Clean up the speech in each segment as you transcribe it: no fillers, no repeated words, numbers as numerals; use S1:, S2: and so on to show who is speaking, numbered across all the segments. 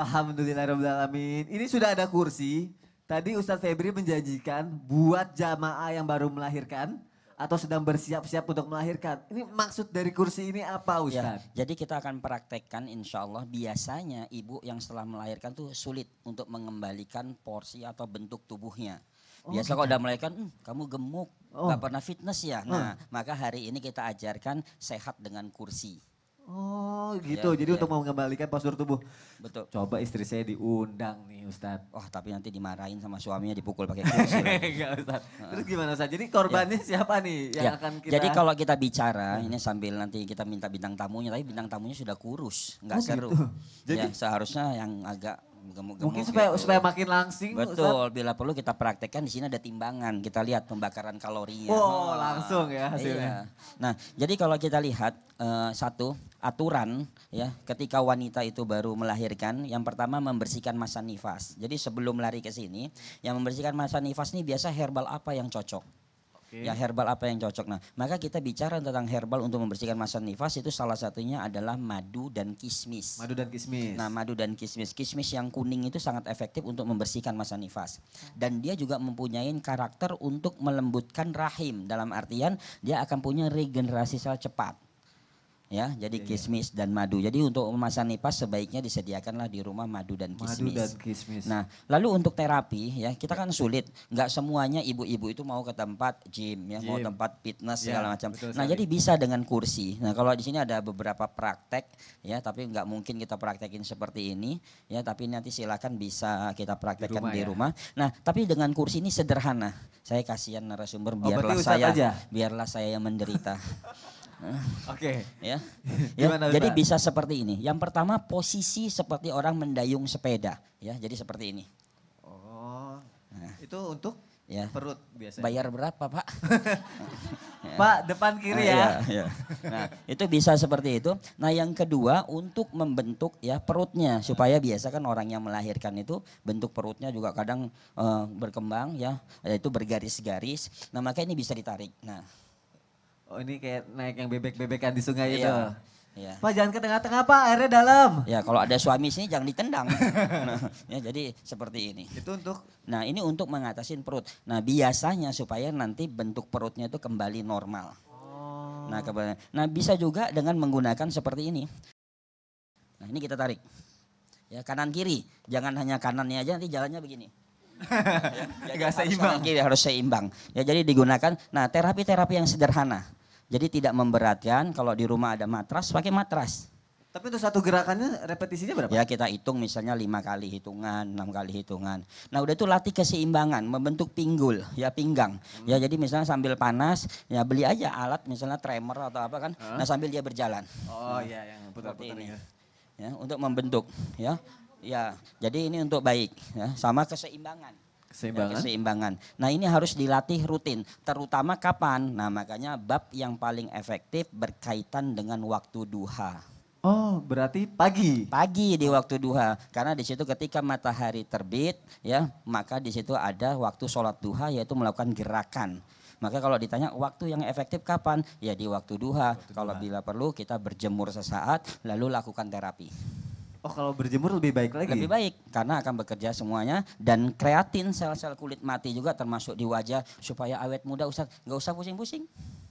S1: Alhamdulillahirrahmanirrahim. Ini sudah ada kursi. Tadi Ustadz Febri menjanjikan buat jamaah yang baru melahirkan atau sedang bersiap-siap untuk melahirkan. Ini maksud dari kursi ini apa
S2: Ya,
S1: Ustadz?
S2: jadi kita akan praktekkan insya Allah biasanya ibu yang setelah melahirkan tuh sulit untuk mengembalikan porsi atau bentuk tubuhnya. Biasa kalau udah melahirkan, kamu gemuk, gak pernah fitness ya. Nah, maka hari ini kita ajarkan sehat dengan kursi.
S1: Oh gitu, jadi untuk mengembalikan postur tubuh.
S2: Betul.
S1: Coba istri saya diundang nih Ustadz.
S2: Wah tapi nanti dimarahin sama suaminya dipukul pakai kursi.
S1: Enggak Ustadz. Terus gimana Ustadz? Jadi korbannya siapa nih yang akan kita...
S2: Jadi kalau kita bicara, ini sambil nanti kita minta bintang tamunya, tapi bintang tamunya sudah kurus, nggak seru.
S1: Gitu. Jadi
S2: seharusnya yang agak gemuk-gemuk.
S1: mungkin
S2: gitu.
S1: supaya makin langsing
S2: Betul, bila perlu kita praktekkan di sini ada timbangan, kita lihat pembakaran kalorinya.
S1: Oh, langsung ya hasilnya.
S2: Iya. Nah, jadi kalau kita lihat satu aturan ya, ketika wanita itu baru melahirkan, yang pertama membersihkan masa nifas. Jadi sebelum lari ke sini, yang membersihkan masa nifas ini biasa herbal apa yang cocok? Ya herbal apa yang cocok. Nah, maka kita bicara tentang herbal untuk membersihkan masa nifas itu salah satunya adalah madu dan kismis.
S1: Madu dan kismis.
S2: Nah, madu dan kismis. Kismis yang kuning itu sangat efektif untuk membersihkan masa nifas. Dan dia juga mempunyai karakter untuk melembutkan rahim. Dalam artian dia akan punya regenerasi sel cepat. Ya, jadi kismis dan madu. Jadi untuk masa nifas sebaiknya disediakanlah di rumah madu dan kismis.
S1: Madu dan kismis.
S2: Nah, lalu untuk terapi ya kita kan sulit. Nggak semuanya ibu-ibu itu mau ke tempat gym ya, mau tempat fitness segala macam. Nah, jadi bisa dengan kursi. Nah, kalau di sini ada beberapa praktek ya, tapi nggak mungkin kita praktekin seperti ini ya, tapi nanti silakan bisa kita praktekkan di rumah. Nah, tapi dengan kursi ini sederhana. Saya kasihan narasumber biarlah saya yang menderita.
S1: Oke.
S2: Ya. Jadi bisa seperti ini. Yang pertama posisi seperti orang mendayung sepeda, ya. Jadi seperti ini.
S1: Oh. Nah. Itu untuk perut biasanya.
S2: Bayar berapa, Pak?
S1: Pak, depan kiri ya.
S2: Iya. Nah, itu bisa seperti itu. Nah, yang kedua untuk membentuk ya perutnya supaya biasa kan orang yang melahirkan itu bentuk perutnya juga kadang berkembang ya, yaitu bergaris-garis. Nah, maka ini bisa ditarik. Nah,
S1: oh ini kayak naik yang bebek-bebekan di sungai itu.
S2: Iya.
S1: Pak jangan ke tengah-tengah Pak, airnya dalam.
S2: Ya kalau ada suami sini jangan ditendang. Ya jadi seperti ini.
S1: Itu untuk?
S2: Nah ini untuk mengatasi perut. Nah biasanya supaya nanti bentuk perutnya itu kembali normal.
S1: Oh.
S2: Nah bisa juga dengan menggunakan seperti ini. Nah ini kita tarik. Ya kanan kiri, jangan hanya kanannya aja nanti jalannya begini.
S1: Gak seimbang.
S2: Kiri harus seimbang. Ya jadi digunakan. Nah terapi-terapi yang sederhana. Jadi tidak memberatkan. Kalau di rumah ada matras, pakai matras.
S1: Tapi untuk satu gerakannya repetisinya berapa?
S2: Ya kita hitung misalnya 5 kali hitungan, 6 kali hitungan. Nah udah itu latih keseimbangan, membentuk pinggul, ya pinggang. Ya jadi misalnya sambil panas, ya beli aja alat misalnya tremor atau apa kan. Nah sambil dia berjalan.
S1: Oh iya yang putar-putar ini.
S2: Ya untuk membentuk, ya. Ya, jadi ini untuk baik, ya, sama keseimbangan. Keseimbangan. Nah ini harus dilatih rutin, terutama kapan? Nah makanya bab yang paling efektif berkaitan dengan waktu duha.
S1: Oh berarti pagi?
S2: Pagi di waktu duha, karena di situ ketika matahari terbit, ya maka di situ ada waktu sholat duha yaitu melakukan gerakan. Maka kalau ditanya waktu yang efektif kapan? Ya di waktu duha. Kalau bila perlu kita berjemur sesaat lalu lakukan terapi.
S1: Oh kalau berjemur lebih baik lagi?
S2: Lebih baik karena akan bekerja semuanya dan kreatin sel-sel kulit mati juga termasuk di wajah supaya awet muda Ustaz. Nggak usah pusing-pusing.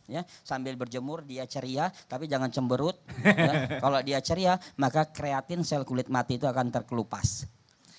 S2: Ya, sambil berjemur dia ceria tapi jangan cemberut. Ya. Kalau dia ceria maka kreatin sel kulit mati itu akan terkelupas.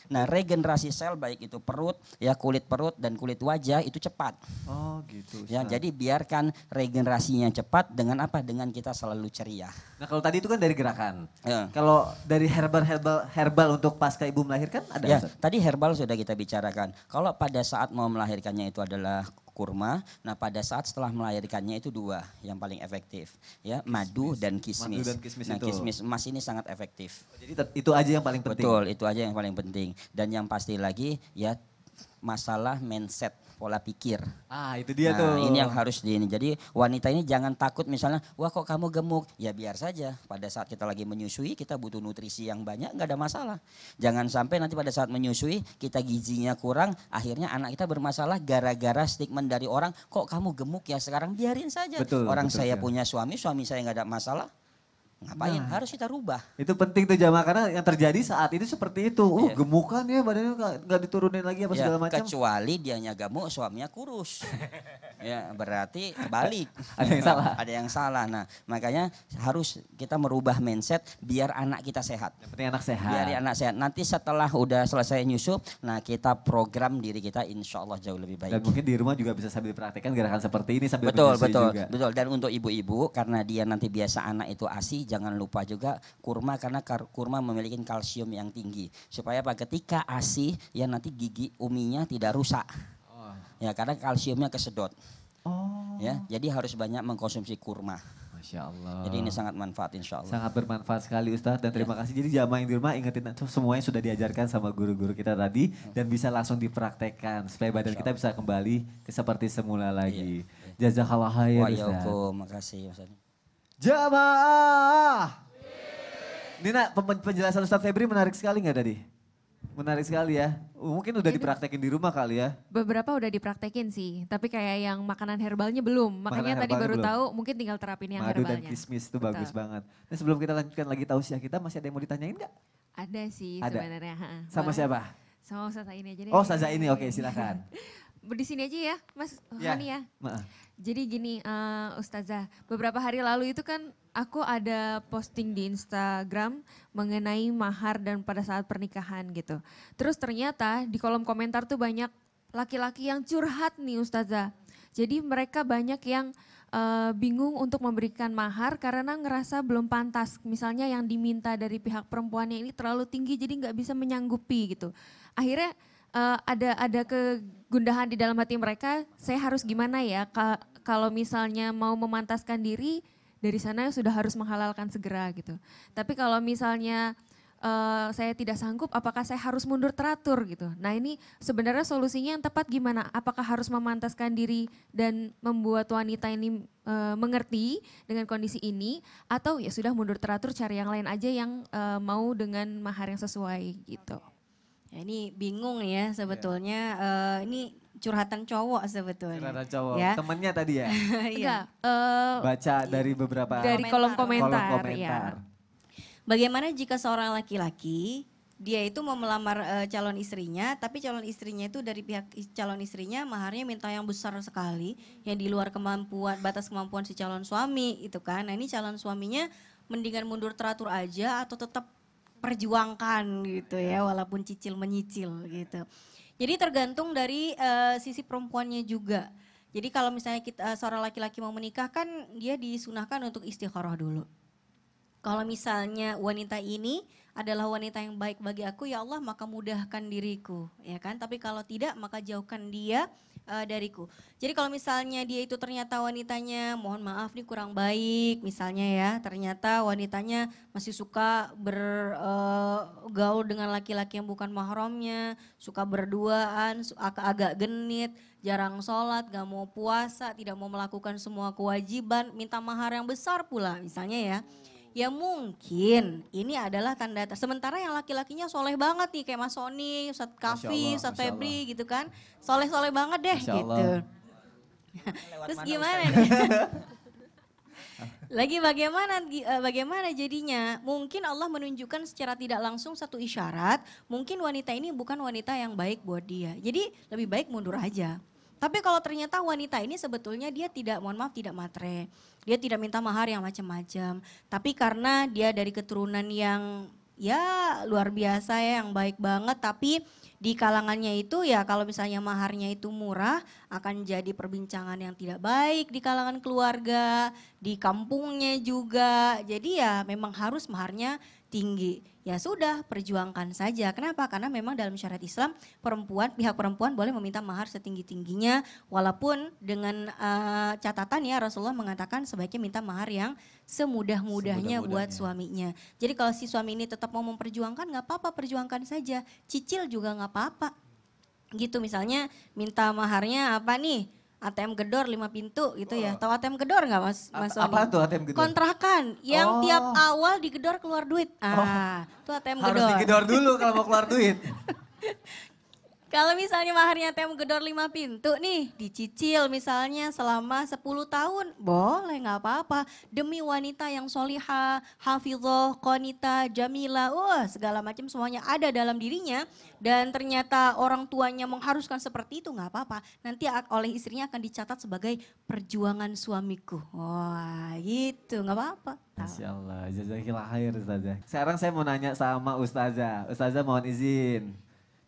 S2: Nah regenerasi sel baik itu perut, ya kulit perut dan kulit wajah itu cepat.
S1: Oh gitu.
S2: Ya jadi biarkan regenerasinya cepat dengan apa? Dengan kita selalu ceria.
S1: Nah kalau tadi itu kan dari gerakan. Kalau dari herbal untuk pasca ibu melahirkan ada?
S2: Ya tadi herbal sudah kita bicarakan. Kalau pada saat mau melahirkannya itu adalah kurma. Nah pada saat setelah melahirkannya itu 2 yang paling efektif. Ya madu dan kismis.
S1: Madu dan kismis
S2: nah
S1: itu.
S2: Kismis emas ini sangat efektif.
S1: Jadi itu aja yang paling penting?
S2: Betul itu aja yang paling penting. Dan yang pasti lagi ya masalah mindset. Pola pikir.
S1: Ah itu dia tuh.
S2: Ini yang harus Jadi wanita ini jangan takut misalnya, wah kok kamu gemuk. Ya biar saja pada saat kita lagi menyusui kita butuh nutrisi yang banyak nggak ada masalah. Jangan sampai nanti pada saat menyusui kita gizinya kurang. Akhirnya anak kita bermasalah gara-gara stigma dari orang, kok kamu gemuk ya sekarang biarin saja.
S1: Betul,
S2: orang
S1: betul,
S2: saya punya suami saya nggak ada masalah. Ngapain? Harus kita rubah.
S1: Itu penting tuh jamaah karena yang terjadi saat ini seperti itu. Gemukan ya badannya nggak diturunin lagi apa segala macam.
S2: Kecuali dianya gemuk, suaminya kurus. Ya berarti kebalik.
S1: Ada yang salah.
S2: Ada yang salah. Nah makanya harus kita merubah mindset biar anak kita sehat.
S1: Yang penting anak sehat.
S2: Biar anak sehat. Nanti setelah udah selesai nyusu, nah kita program diri kita insya Allah jauh lebih baik.
S1: Dan mungkin di rumah juga bisa sambil praktekkan gerakan seperti ini sambil
S2: betul,
S1: juga.
S2: Betul. Dan untuk ibu-ibu karena dia nanti biasa anak itu ASI, jangan lupa juga kurma karena kurma memiliki kalsium yang tinggi. Supaya apa? Ketika ASI ya nanti gigi uminya tidak rusak. Ya karena kalsiumnya kesedot. Ya, jadi harus banyak mengkonsumsi kurma.
S1: Masya Allah.
S2: Jadi ini sangat manfaat insya Allah.
S1: Sangat bermanfaat sekali Ustadz dan terima kasih. Jadi jamaah yang di rumah ingetin semuanya sudah diajarkan sama guru-guru kita tadi dan bisa langsung dipraktekkan supaya badan kita bisa kembali seperti semula lagi. Jazakallah khair Ustadz.
S2: Makasih Ustadz.
S1: Jamaah. Nina penjelasan Ustadz Febri menarik sekali nggak tadi? Menarik sekali ya. Mungkin udah dipraktekin di rumah kali ya.
S3: Beberapa udah dipraktekin sih, tapi kayak yang makanan herbalnya belum. Makanya tadi baru tahu, mungkin tinggal terapin yang
S1: madu
S3: herbalnya.
S1: Madu dan kismis itu bagus banget. Nah sebelum kita lanjutkan lagi tausiah kita, masih ada yang mau ditanyain nggak?
S3: Ada sih sebenarnya.
S1: Sama siapa?
S3: Sama Ustazah ini aja deh.
S1: Oh Ustazah ini, oke silakan.
S3: Di sini aja ya Mas Hani ya.
S1: Maaf.
S3: Jadi gini Ustazah, beberapa hari lalu itu kan aku ada posting di Instagram mengenai mahar dan pada saat pernikahan gitu. Terus ternyata di kolom komentar tuh banyak laki-laki yang curhat nih Ustazah. Jadi mereka banyak yang bingung untuk memberikan mahar karena ngerasa belum pantas. Misalnya yang diminta dari pihak perempuannya ini terlalu tinggi jadi nggak bisa menyanggupi gitu. Akhirnya ada kegundahan di dalam hati mereka, saya harus gimana ya kalau misalnya mau memantaskan diri dari sana sudah harus menghalalkan segera gitu. Tapi kalau misalnya saya tidak sanggup, apakah saya harus mundur teratur gitu. Nah ini sebenarnya solusinya yang tepat gimana? Apakah harus memantaskan diri dan membuat wanita ini mengerti dengan kondisi ini, atau ya sudah mundur teratur cari yang lain aja yang mau dengan mahar yang sesuai gitu.
S4: Ya, ini bingung ya sebetulnya, ini curhatan cowok sebetulnya.
S1: Curhatan cowok,
S4: ya.
S1: temennya tadi ya?
S3: Enggak.
S1: Baca dari beberapa
S3: dari kolom komentar. Ya.
S4: Bagaimana jika seorang laki-laki, dia itu mau melamar calon istrinya, tapi calon istrinya itu dari pihak calon istrinya maharnya minta yang besar sekali, yang di luar kemampuan, batas kemampuan si calon suami itu kan. Nah ini calon suaminya mendingan mundur teratur aja atau tetap perjuangkan gitu ya, walaupun cicil menyicil gitu. Jadi tergantung dari sisi perempuannya juga. Jadi kalau misalnya seorang laki-laki mau menikah kan dia disunahkan untuk istikharah dulu. Kalau misalnya wanita ini adalah wanita yang baik bagi aku, ya Allah maka mudahkan diriku, ya kan. Tapi kalau tidak maka jauhkan dia dariku. Jadi kalau misalnya dia itu ternyata wanitanya mohon maaf nih kurang baik misalnya ya, ternyata wanitanya masih suka bergaul dengan laki-laki yang bukan mahramnya, suka berduaan, agak genit, jarang sholat, gak mau puasa, tidak mau melakukan semua kewajiban, minta mahar yang besar pula misalnya ya. Ya mungkin ini adalah tanda, sementara yang laki-lakinya soleh banget nih kayak Mas Sony, Ustadz Kafi, Ustadz Febri gitu kan. Soleh-soleh banget deh gitu. Terus gimana nih? Lagi bagaimana jadinya? Mungkin Allah menunjukkan secara tidak langsung satu isyarat, mungkin wanita ini bukan wanita yang baik buat dia. Jadi lebih baik mundur aja. Tapi kalau ternyata wanita ini sebetulnya dia tidak, mohon maaf, tidak matre. Dia tidak minta mahar yang macam-macam. Tapi karena dia dari keturunan yang ya luar biasa ya, yang baik banget. Tapi di kalangannya itu ya kalau misalnya maharnya itu murah akan jadi perbincangan yang tidak baik di kalangan keluarga, di kampungnya juga. Jadi ya memang harus maharnya tinggi. Ya sudah, perjuangkan saja. Kenapa? Karena memang dalam syariat Islam pihak perempuan boleh meminta mahar setinggi-tingginya, walaupun dengan catatan ya Rasulullah mengatakan sebaiknya minta mahar yang semudah-mudahnya buat suaminya. Jadi kalau si suami ini tetap mau memperjuangkan nggak apa-apa, perjuangkan saja. Cicil juga nggak apa-apa. Gitu misalnya minta maharnya apa nih? ATM gedor 5 pintu gitu ya. Tahu ATM gedor nggak Mas Sony? Apa
S1: tuh ATM gedor?
S4: Kontrakan yang tiap awal digedor keluar duit. Itu ATM gedor.
S1: Harus digedor dulu kalau mau keluar duit.
S4: Kalau misalnya maharnya tem gedor 5 pintu nih, dicicil misalnya selama 10 tahun, boleh nggak apa-apa. Demi wanita yang solihah, hafidhoh, qanita, jamila, wah segala macam semuanya ada dalam dirinya. Dan ternyata orang tuanya mengharuskan seperti itu nggak apa-apa. Nanti oleh istrinya akan dicatat sebagai perjuangan suamiku. Wah gitu, nggak apa-apa.
S1: Masya Allah, jazakillah khair Ustazah. Sekarang saya mau nanya sama Ustazah. Ustazah mohon izin.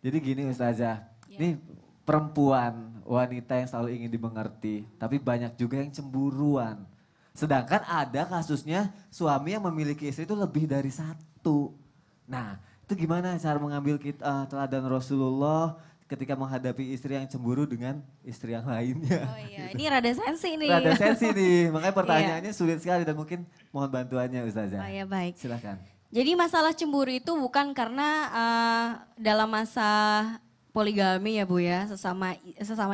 S1: Jadi gini Ustazah, nih perempuan, wanita yang selalu ingin dimengerti, tapi banyak juga yang cemburuan. Sedangkan ada kasusnya suami yang memiliki istri itu lebih dari satu. Nah itu gimana cara mengambil teladan Rasulullah ketika menghadapi istri yang cemburu dengan istri yang lainnya.
S4: Oh iya, ini rada sensi nih.
S1: Rada sensi nih, makanya pertanyaannya sulit sekali dan mungkin mohon bantuannya Ustazah.
S4: Oh ya baik.
S1: Silakan.
S4: Jadi masalah cemburu itu bukan karena dalam masa poligami ya Bu ya, sesama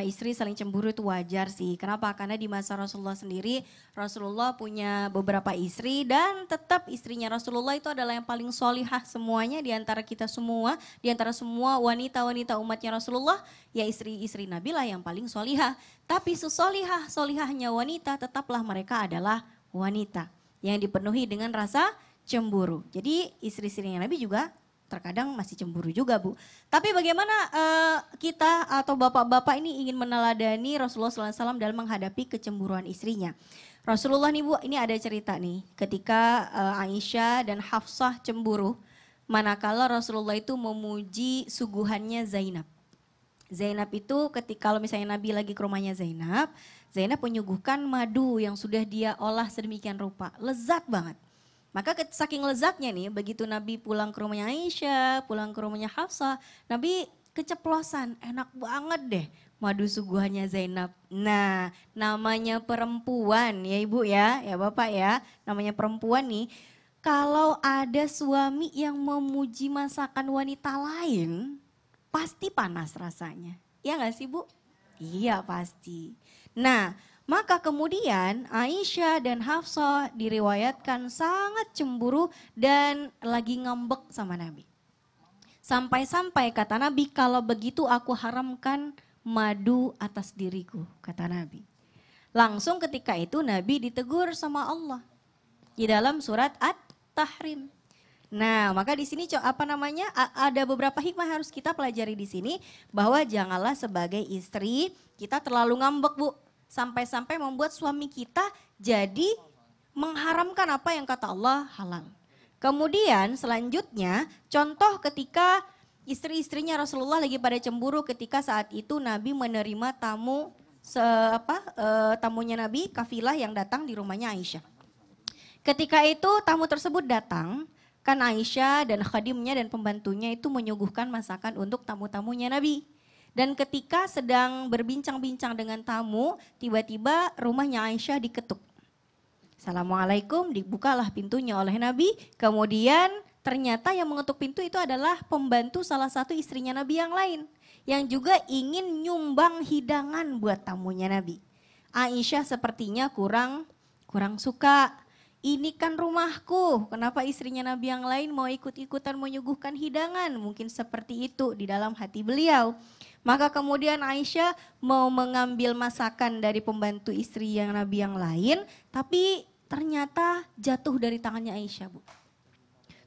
S4: istri saling cemburu itu wajar sih. Kenapa? Karena di masa Rasulullah sendiri, Rasulullah punya beberapa istri dan tetap istrinya Rasulullah itu adalah yang paling solihah semuanya di antara kita semua, di antara semua wanita-wanita umatnya Rasulullah, ya istri-istri Nabi lah yang paling solihah. Tapi solihahnya wanita tetaplah mereka adalah wanita yang dipenuhi dengan rasa cemburu. Jadi istri-istrinya Nabi juga terkadang masih cemburu juga Bu. Tapi bagaimana kita atau bapak-bapak ini ingin meneladani Rasulullah SAW dalam menghadapi kecemburuan istrinya. Rasulullah nih Bu, ini ada cerita nih ketika Aisyah dan Hafsah cemburu. Manakala Rasulullah itu memuji suguhannya Zainab. Zainab itu ketika kalau misalnya Nabi lagi ke rumahnya Zainab, Zainab menyuguhkan madu yang sudah dia olah sedemikian rupa. Lezat banget. Maka saking lezatnya nih, begitu Nabi pulang ke rumahnya Aisyah, pulang ke rumahnya Hafsah, Nabi keceplosan, enak banget deh madu suguhannya Zainab. Nah, namanya perempuan ya Ibu ya Bapak ya, namanya perempuan nih. Kalau ada suami yang memuji masakan wanita lain, pasti panas rasanya. Ya nggak sih Bu? Iya pasti. Nah, maka kemudian Aisyah dan Hafsah diriwayatkan sangat cemburu dan lagi ngambek sama Nabi. Sampai-sampai kata Nabi, kalau begitu aku haramkan madu atas diriku, kata Nabi. Langsung ketika itu Nabi ditegur sama Allah di dalam surat At-Tahrim. Nah, maka di sini ada beberapa hikmah harus kita pelajari di sini bahwa janganlah sebagai istri kita terlalu ngambek Bu. Sampai-sampai membuat suami kita jadi mengharamkan apa yang kata Allah halal. Kemudian selanjutnya contoh ketika istri-istrinya Rasulullah lagi pada cemburu ketika saat itu Nabi menerima tamunya Nabi, kafilah yang datang di rumahnya Aisyah. Ketika itu tamu tersebut datang, kan Aisyah dan khadimnya dan pembantunya itu menyuguhkan masakan untuk tamu-tamunya Nabi. Dan ketika sedang berbincang-bincang dengan tamu, tiba-tiba rumahnya Aisyah diketuk. Assalamualaikum, dibukalah pintunya oleh Nabi. Kemudian ternyata yang mengetuk pintu itu adalah pembantu salah satu istrinya Nabi yang lain. Yang juga ingin nyumbang hidangan buat tamunya Nabi. Aisyah sepertinya kurang suka. Ini kan rumahku, kenapa istrinya Nabi yang lain mau ikut-ikutan menyuguhkan hidangan? Mungkin seperti itu di dalam hati beliau. Maka kemudian Aisyah mau mengambil masakan dari pembantu istri yang Nabi yang lain, tapi ternyata jatuh dari tangannya Aisyah Bu.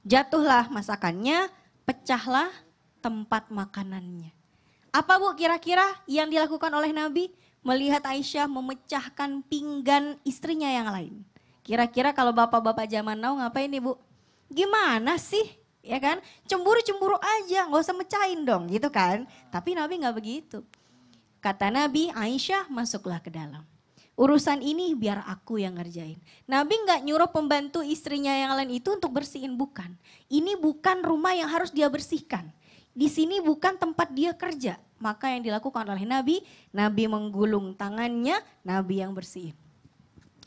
S4: Jatuhlah masakannya, pecahlah tempat makanannya. Apa Bu kira-kira yang dilakukan oleh Nabi? Melihat Aisyah memecahkan pinggan istrinya yang lain. Kira-kira kalau bapak-bapak zaman now ngapain nih Bu? Gimana sih? Ya kan, cemburu-cemburu aja, nggak usah mecahin dong gitu kan. Tapi Nabi nggak begitu. Kata Nabi, Aisyah masuklah ke dalam. Urusan ini biar aku yang ngerjain. Nabi nggak nyuruh pembantu istrinya yang lain itu untuk bersihin, bukan. Ini bukan rumah yang harus dia bersihkan. Di sini bukan tempat dia kerja. Maka yang dilakukan oleh Nabi, Nabi menggulung tangannya, Nabi yang bersihin.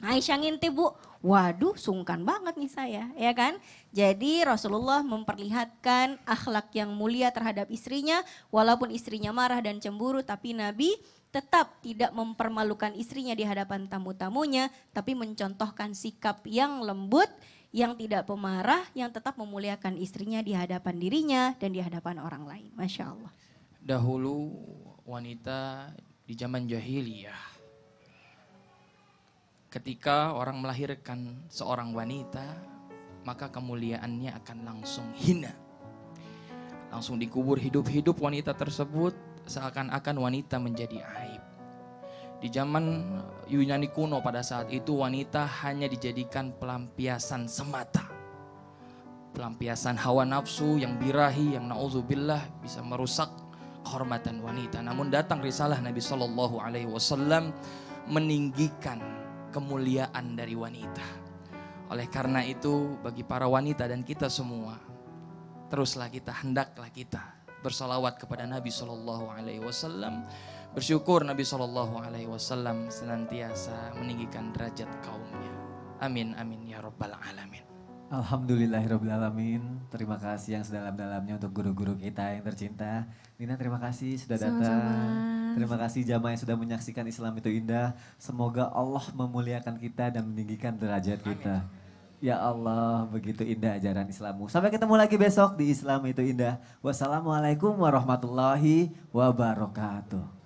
S4: Aisyah ngintip Bu, waduh sungkan banget nih saya, ya kan. Jadi Rasulullah memperlihatkan akhlak yang mulia terhadap istrinya, walaupun istrinya marah dan cemburu, tapi Nabi tetap tidak mempermalukan istrinya di hadapan tamu-tamunya, tapi mencontohkan sikap yang lembut, yang tidak pemarah, yang tetap memuliakan istrinya di hadapan dirinya dan di hadapan orang lain. Masya Allah.
S5: Dahulu wanita di zaman jahiliyah, ketika orang melahirkan seorang wanita, maka kemuliaannya akan langsung hina. Langsung dikubur hidup-hidup wanita tersebut, seakan-akan wanita menjadi aib. Di zaman Yunani kuno pada saat itu, wanita hanya dijadikan pelampiasan semata. Pelampiasan hawa nafsu yang birahi, yang na'udzubillah bisa merusak kehormatan wanita. Namun datang risalah Nabi SAW meninggikan kemuliaan dari wanita. Oleh karena itu, bagi para wanita dan kita semua, hendaklah kita bersalawat kepada Nabi SAW, bersyukur Nabi SAW senantiasa meninggikan derajat kaumnya. Amin amin ya rabbal alamin.
S1: Alhamdulillahirrabbilalamin. Terima kasih yang sedalam-dalamnya untuk guru-guru kita yang tercinta. Nina, terima kasih sudah datang.
S3: Sama-sama.
S1: Terima kasih jamaah yang sudah menyaksikan Islam itu indah. Semoga Allah memuliakan kita dan meninggikan derajat kita. Ya Allah, begitu indah ajaran Islammu. Sampai ketemu lagi besok di Islam itu indah. Wassalamualaikum warahmatullahi wabarakatuh.